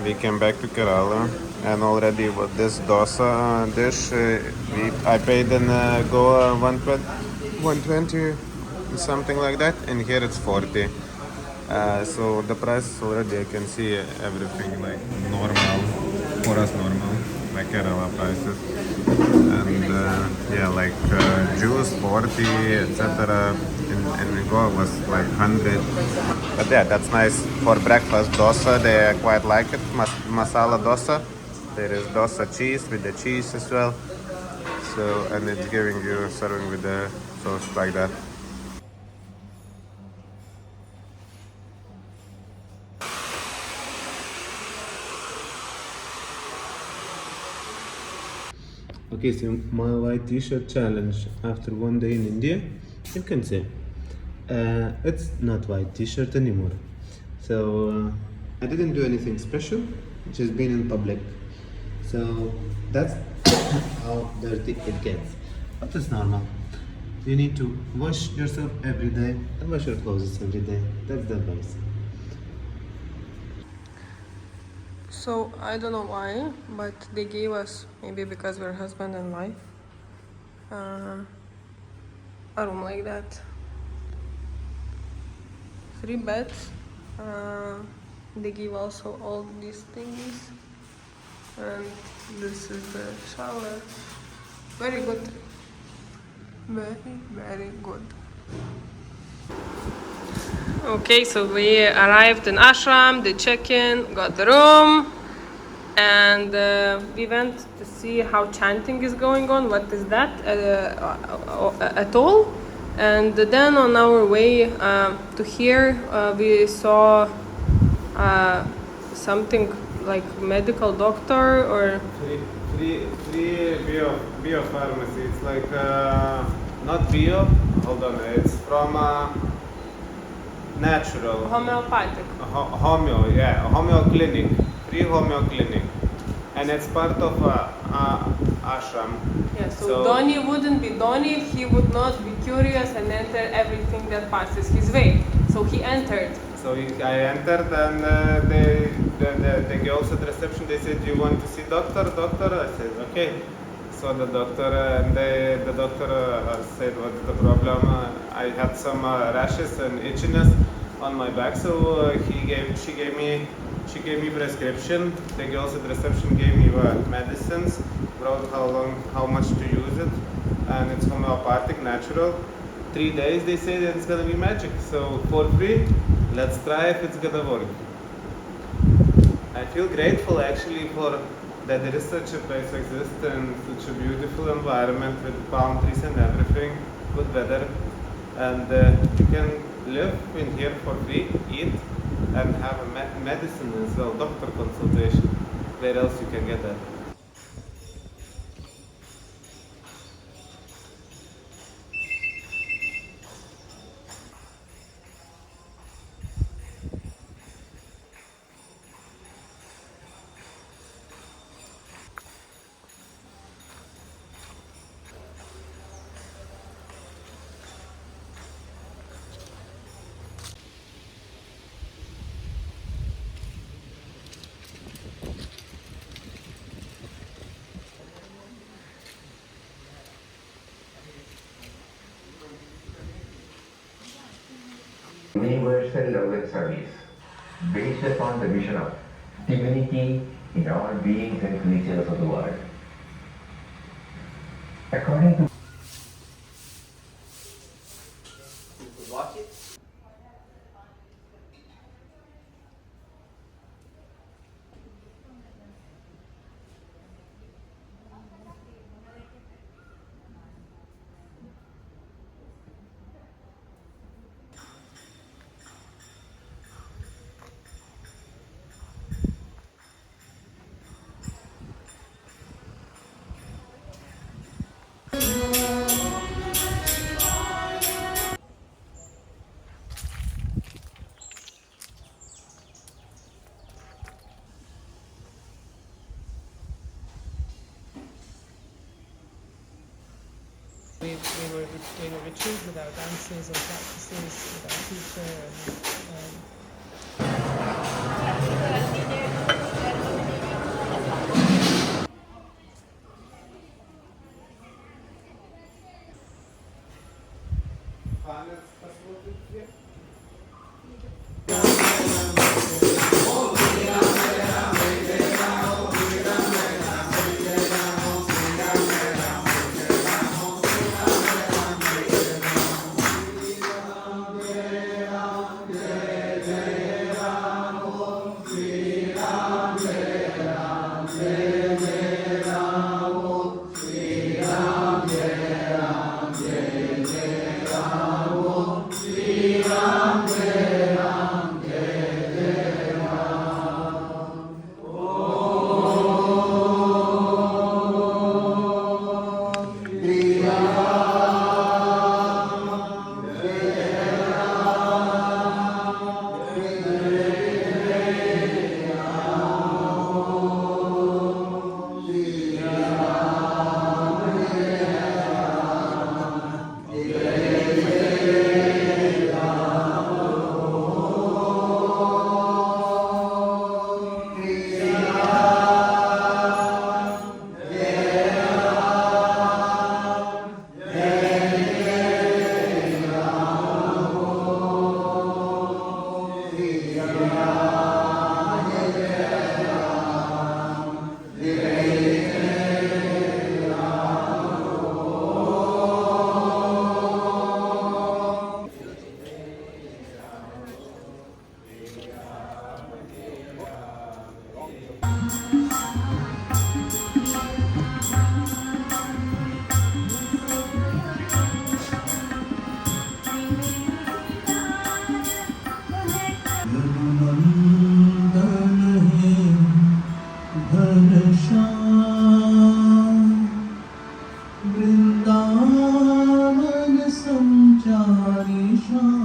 we came back to Kerala, and already with this dosa dish, I paid in Goa 120, something like that, and here it's 40. So the price already I can see everything like normal, for us normal, like Kerala prices, and yeah, like juice 40, etc. In Goa was like 100. But yeah, that's nice for breakfast. Dosa, they quite like it. Masala dosa. There is dosa cheese with the cheese as well. So, and it's giving you serving with the sauce like that. Okay, so my white t-shirt challenge after one day in India, you can say. It's not white t-shirt anymore. So I didn't do anything special, just being in public. So that's how dirty it gets. But it's normal. You need to wash yourself every day and wash your clothes every day. That's the advice. So I don't know why, but they gave us, maybe because we're husband and wife, uh, a room like that. 3 beds. Uh, they give also all these things, and this is the shower. Very good. Very, very good. Okay, so we arrived in Ashram, the check-in, got the room, and we went to see how chanting is going on. What is that at all? And then on our way to here, we saw something like medical doctor or Free pharmacy. It's like not bio. Hold on, it's from natural. homeopathic. Homeo, yeah, homeo clinic, free homeo clinic, and it's part of ashram. Yeah, so Donnie wouldn't be Donnie if he would not be curious and enter everything that passes his way. So he entered. So I entered, and the girls at reception, they said, "Do you want to see doctor?" Doctor, I said, "Okay." So the doctor and the doctor said, "What's the problem?" I had some rashes and itchiness on my back, so she gave me prescription. The girls at reception gave me medicines, wrote how much to use it, and it's homeopathic, natural. 3 days they say that it's gonna be magic. So for free, let's try if it's gonna work. I feel grateful actually for that there is such a place exists and such a beautiful environment with palm trees and everything, good weather, and you can live in here for free, eat, and have a medicine as well, doctor consultation. Where else you can get that? Universal love and service, based upon the vision of divinity in all beings and creatures of the world. According to We were doing a retreat with our dances and practices with our teacher. And Vrindavan संचारी Shyam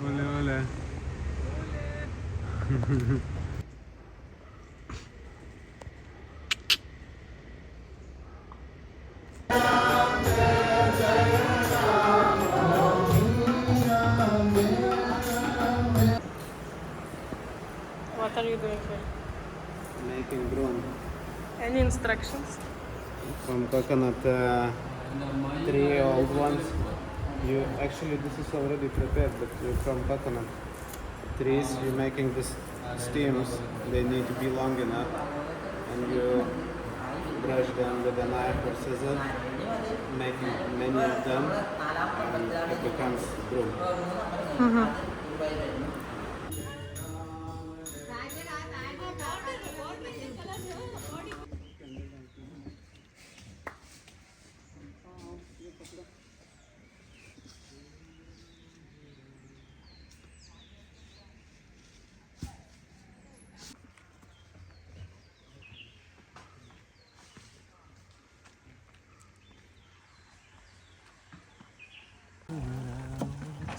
Ole, ole. What are you doing here? Making broom Any instructions? from coconut tree, old ones. You actually this is already prepared, but from coconut trees you're making this steams. They need to be long enough, and you brush them with a knife or scissor, making many of them, and it becomes broom.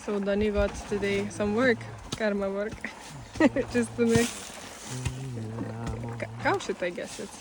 So Donny got today some work, karma work, just to make kaushit, I guess it's.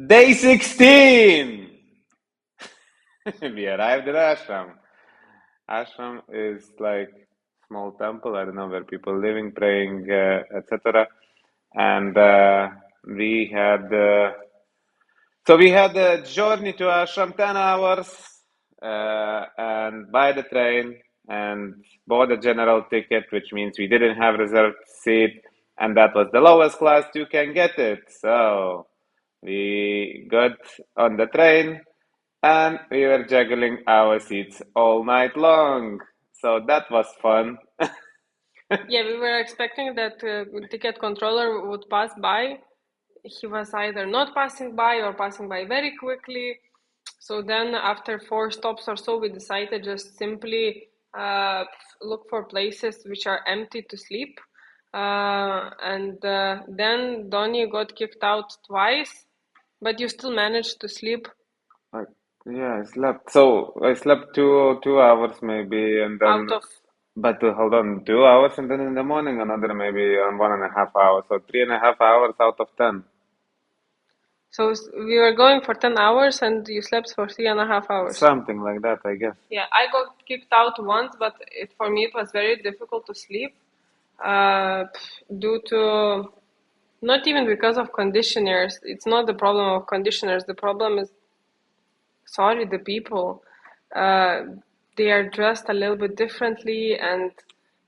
Day 16! We arrived at Ashram. Ashram is like small temple, I don't know, where people living, praying, etc. And we had we had a journey to Ashram 10 hours and by the train and bought a general ticket, which means we didn't have reserved seat, and that was the lowest class you can get it. So we got on the train and we were juggling our seats all night long. So that was fun. Yeah, we were expecting that ticket controller would pass by. He was either not passing by or passing by very quickly. So then, after 4 stops or so, we decided just simply look for places which are empty to sleep. And then Donny got kicked out twice, but you still managed to sleep Like, yeah, I slept. So I slept 2 hours maybe, and then. out of. But hold on, 2 hours, and then in the morning another maybe 1.5 hours. So 3.5 hours out of 10. So we were going for 10 hours and you slept for 3.5 hours. Something like that, I guess. Yeah, I got kicked out once, but for me it was very difficult to sleep due to not even because of conditioners. It's not the problem of conditioners. The problem is, sorry, the people. They are dressed a little bit differently, and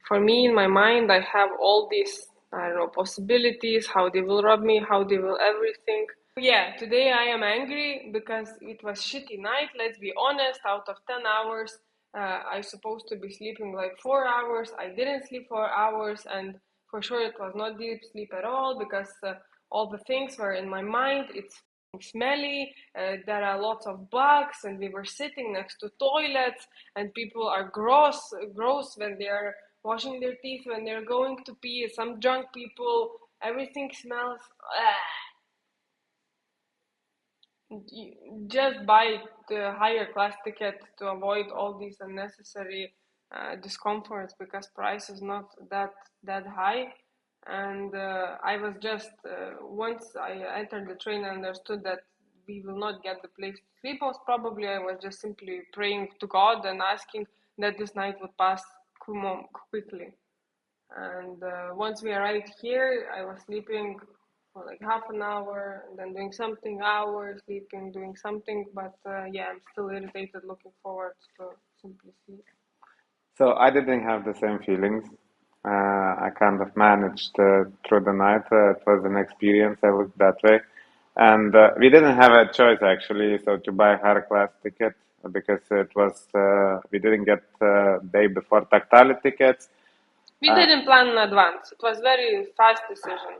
for me, in my mind, I have all these, I don't know, possibilities, how they will rob me, how they will everything. Yeah, today I am angry because it was shitty night, let's be honest. Out of 10 hours, I supposed to be sleeping like 4 hours. I didn't sleep 4 hours, and for sure it was not deep sleep at all because all the things were in my mind. It's smelly, there are lots of bugs, and we were sitting next to toilets, and people are gross when they are washing their teeth when they're going to pee. Some drunk people, everything smells. Just buy the higher class ticket to avoid all these unnecessary discomforts, because price is not that high. And I was just once I entered the train and understood that we will not get the place to sleep, most probably I was just simply praying to God and asking that this night would pass quickly. And once we arrived here, I was sleeping for like half an hour, and then doing something, hour, sleeping, doing something. But yeah, I'm still irritated, looking forward to simply sleep. So I didn't have the same feelings. I kind of managed through the night. It was an experience. I looked that way, and we didn't have a choice actually. So to buy higher class ticket because it was we didn't get day before tactile tickets. We didn't plan in advance. It was very fast decision.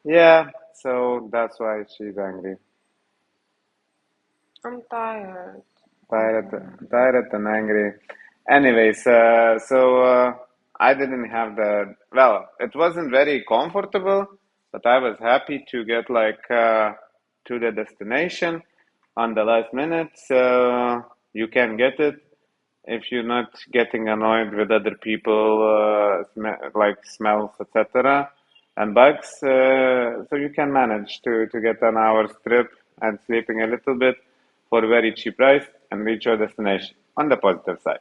Yeah, so that's why she's angry. I'm tired. Tired, tired and angry. Anyways, I didn't have the, well, it wasn't very comfortable, but I was happy to get like to the destination on the last minute. So you can get it if you're not getting annoyed with other people, like smells, etc., and bugs. So you can manage to get an hour's trip and sleeping a little bit for a very cheap price and reach your destination on the positive side.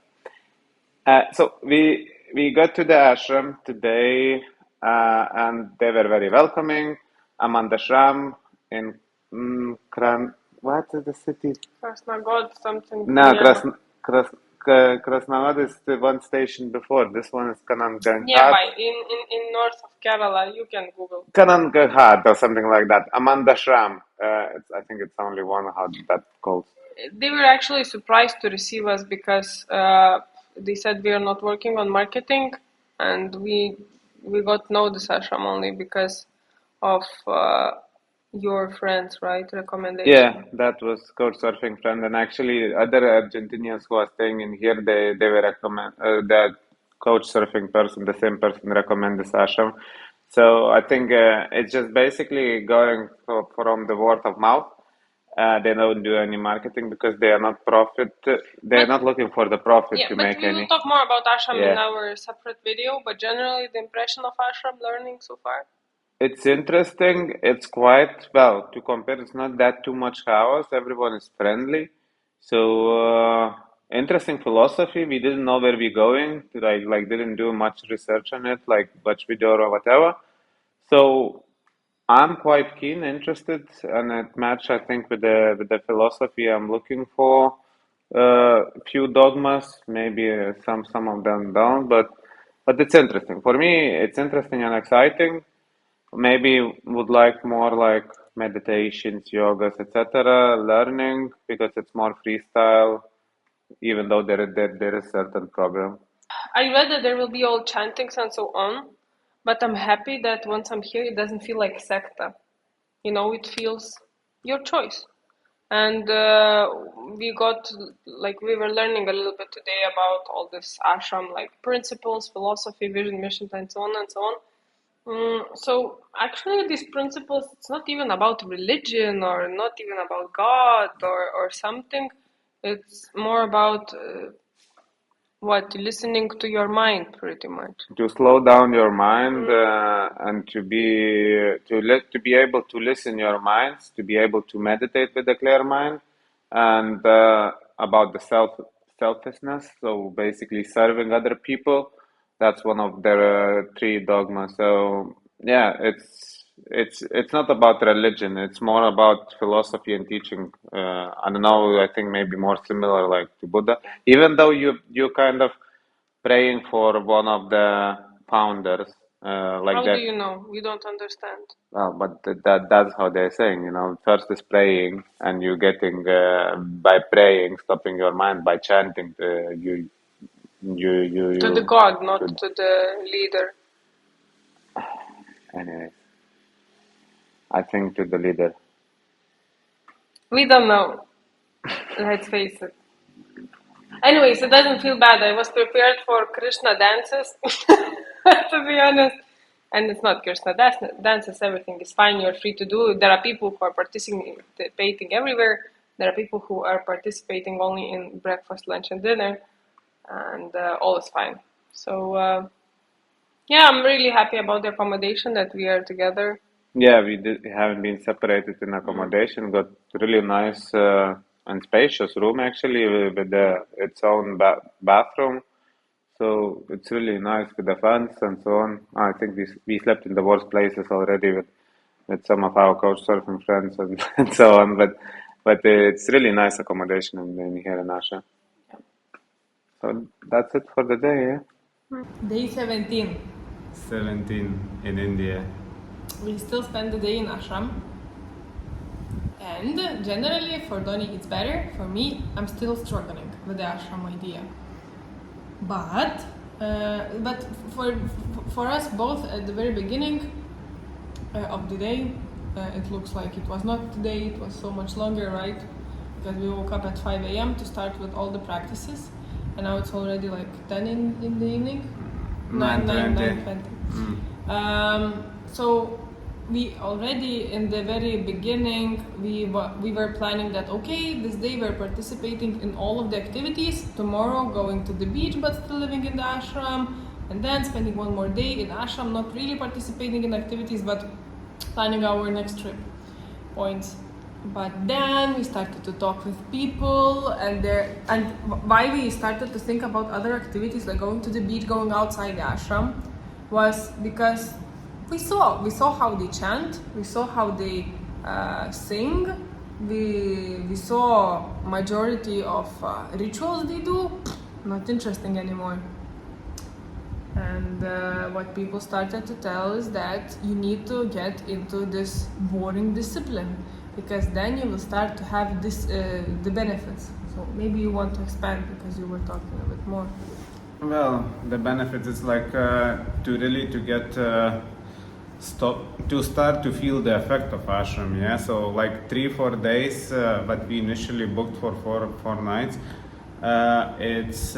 So we got to the ashram today, and they were very welcoming. Anandashram in what is the city? Kanhangad, something No, nearby. Krasnavad is the one station before. This one is Kanhangad. Nearby, in north of Kerala, you can Google. Kanhangad or something like that. Anandashram. I think it's only one how that goes. They were actually surprised to receive us because they said we are not working on marketing, and we got to know this ashram only because of your friends, right? Recommendation. Yeah, that was coach surfing friend, and actually other Argentinians who are staying in here, they were recommend that coach surfing person, the same person recommend this ashram. So I think it's just basically going from the word of mouth. They don't do any marketing because they are not profit. They are But not looking for the profit yeah, to but make we will any. talk more about ashram in Yeah. our separate video. But generally, the impression of ashram learning so far. It's interesting. It's quite well to compare. It's not that too much chaos. Everyone is friendly. So interesting philosophy. We didn't know where we're going. Like didn't do much research on it, like watch video or whatever. So I'm quite keen, interested, and it match I think with the philosophy I'm looking for. Few dogmas, maybe some of them don't, but it's interesting. For me, it's interesting and exciting. Maybe would like more like meditations, yogas, etc. Learning because it's more freestyle, even though there is certain problem. I read that there will be all chantings and so on, but I'm happy that once I'm here, it doesn't feel like secta. You know, it feels your choice. And we got, like, we were learning a little bit today about all this ashram, like principles, philosophy, vision, mission, and so on and so on. So actually, these principles, it's not even about religion or not even about God or something. It's more about what, listening to your mind, pretty much. To slow down your mind and to be able to listen your minds, to be able to meditate with a clear mind, and about the selflessness. So basically, serving other people. That's one of their three dogmas. So yeah, it's not about religion. It's more about philosophy and teaching. I don't know. I think maybe more similar like to Buddha. Even though you kind of praying for one of the founders, like How do that. you know? You don't understand. Well, but that's how they're saying, you know. First is praying, and you getting by praying, stopping your mind by chanting. To the You. God, not To, to the leader. anyways, I think to the leader. We don't know. Let's face it. Anyways, it doesn't feel bad. I was prepared for Krishna dances, to be honest. And it's not Krishna dances, everything is fine, you're free to do. There are people who are participating everywhere. There are people who are participating only in breakfast, lunch, and dinner, and all is fine. So, yeah, I'm really happy about the accommodation that we are together. Yeah, we haven't been separated in accommodation. Got really nice and spacious room actually with its own bathroom. So it's really nice with the fans and so on. I think we slept in the worst places already with some of our couch surfing friends and, and so on. But it's really nice accommodation in here in Asha. So that's it for the day. Yeah? Day 17. 17 in India. We still spend the day in ashram. And generally, for Donny, it's better. For me, I'm still struggling with the ashram idea. But for us both at the very beginning of the day, it looks like it was not today. It was so much longer, right? Because we woke up at 5 a.m. to start with all the practices, and now it's already like 10 in the evening. 9:20. So we already in the very beginning we were planning that okay, this day we're participating in all of the activities. Tomorrow going to the beach but still living in the ashram, and then spending one more day in ashram, not really participating in activities but planning our next trip points. But then we started to talk with people, and why we started to think about other activities like going to the beach, going outside the ashram, was because we saw how they chant, we saw how they sing, we saw majority of rituals they do, not interesting anymore. And what people started to tell is that you need to get into this boring discipline, because then you will start to have this the benefits. So maybe you want to expand because you were talking a bit more. Well, the benefit is like to get to start to feel the effect of ashram. Yeah, so like 3-4 days, but we initially booked for four nights. It's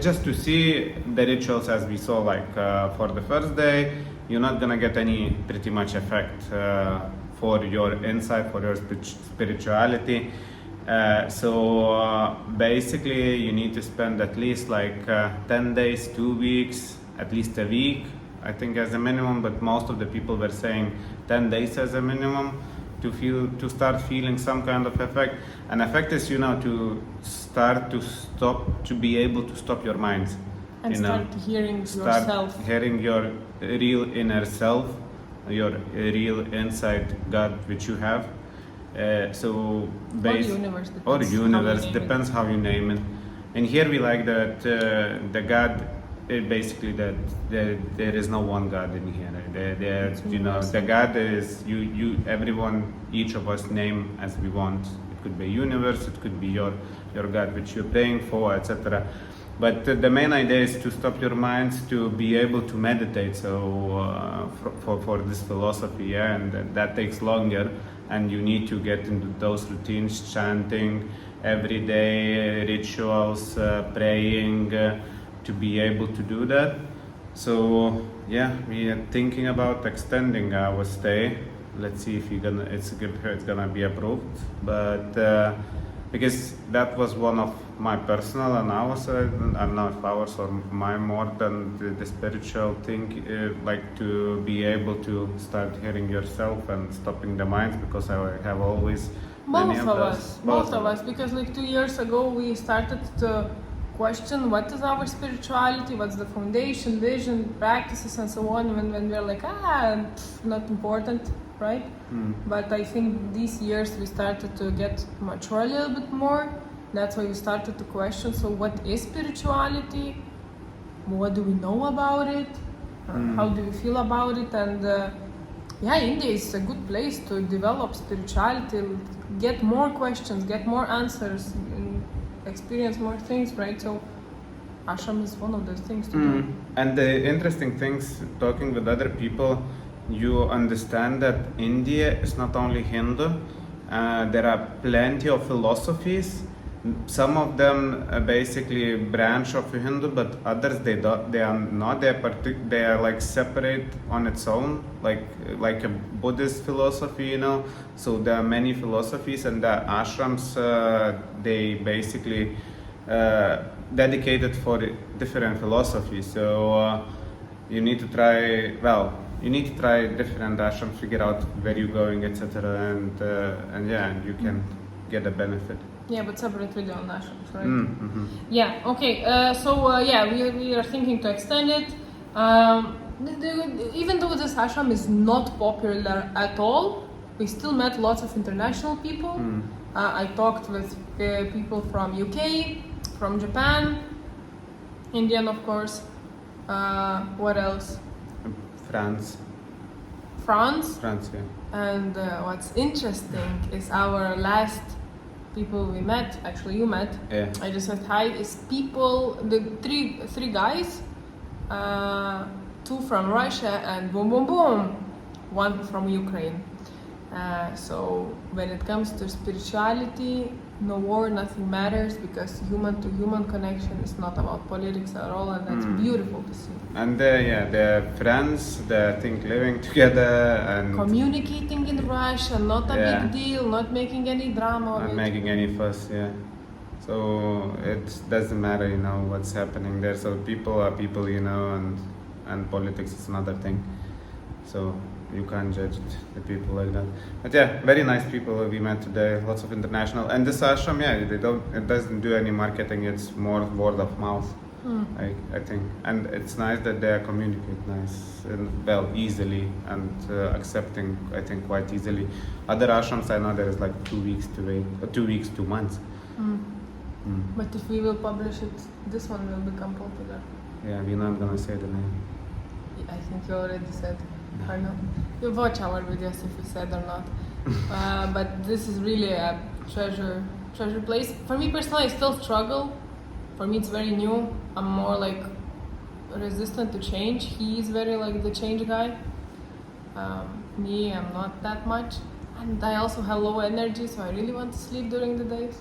just to see the rituals as we saw. Like for the first day, you're not gonna get any pretty much effect for your insight, for your spirituality. So basically you need to spend at least like 10 days, 2 weeks, at least a week, I think, as a minimum, but most of the people were saying 10 days as a minimum to start feeling some kind of effect. And effect is, to be able to stop your mind. And start hearing yourself. Hearing your real inner self, your real inside God which you have. Or universe depends how you name it. And here we like that the God, basically that there is no one God in here. The God is everyone, each of us name as we want. It could be universe, it could be your God which you're praying for, etc. But the main idea is to stop your minds to be able to meditate. So for this philosophy, yeah, and that takes longer, and you need to get into those routines, chanting every day, rituals, praying, to be able to do that. So yeah, we are thinking about extending our stay. Let's see if it's gonna be approved, but. Because that was one of my personal and ours, I don't know if ours or mine more than the spiritual thing, like to be able to start hearing yourself and stopping the minds, because I have always both of us, because like 2 years ago we started to question what is our spirituality, what's the foundation, vision, practices, and so on. When we're like, not important, right? But I think these years we started to get mature a little bit more. That's why we started to question, so what is spirituality? What do we know about it? How do we feel about it? And India is a good place to develop spirituality, get more questions, get more answers, and experience more things, right? So ashram is one of those things to do. And the interesting things, talking with other people, you understand that India is not only Hindu. There are plenty of philosophies some of them basically branch of Hindu, but others they are not. They are like separate on its own, like a Buddhist philosophy, you know. So there are many philosophies, and the ashrams they basically dedicated for different philosophies. So you need to try. Well, you need to try different ashrams, figure out where you're going, etc. And yeah, and you can get a benefit. Yeah, but separate video on ashrams, right? Mm-hmm. Yeah, okay. We are thinking to extend it. Even though this ashram is not popular at all, we still met lots of international people. I talked with people from UK, from Japan, Indian, of course. What else? France, yeah. And what's interesting is our last people we met, actually you met, Yeah. I just said hi, is people, the three guys, two from Russia and boom boom boom, one from Ukraine. So when it comes to spirituality, no war, nothing matters, because human to human connection is not about politics at all, and that's beautiful to see. And they're friends. They think living together and Communicating in Russian, not a Yeah. big deal, not making any drama of not it. making any fuss. Yeah. So it doesn't matter, you know, what's happening there. So people are people, you know, and politics is another thing. So you can't judge the people like that. But yeah, very nice people we met today. Lots of international. And this ashram, yeah, it doesn't do any marketing. It's more word of mouth. I think, and it's nice that they communicate nice and well, easily, and accepting, I think, quite easily. Other ashrams I know there is like 2 weeks to wait, 2 weeks, 2 months. But if we will publish it, this one will become popular. Yeah, we're not gonna say the name. I think you already said, or not. You watch our videos if we said or not. But this is really a treasure place. For me personally, I still struggle. For me, it's very new. I'm more like resistant to change. He is very like the change guy. Me, I'm not that much. And I also have low energy, so I really want to sleep during the days.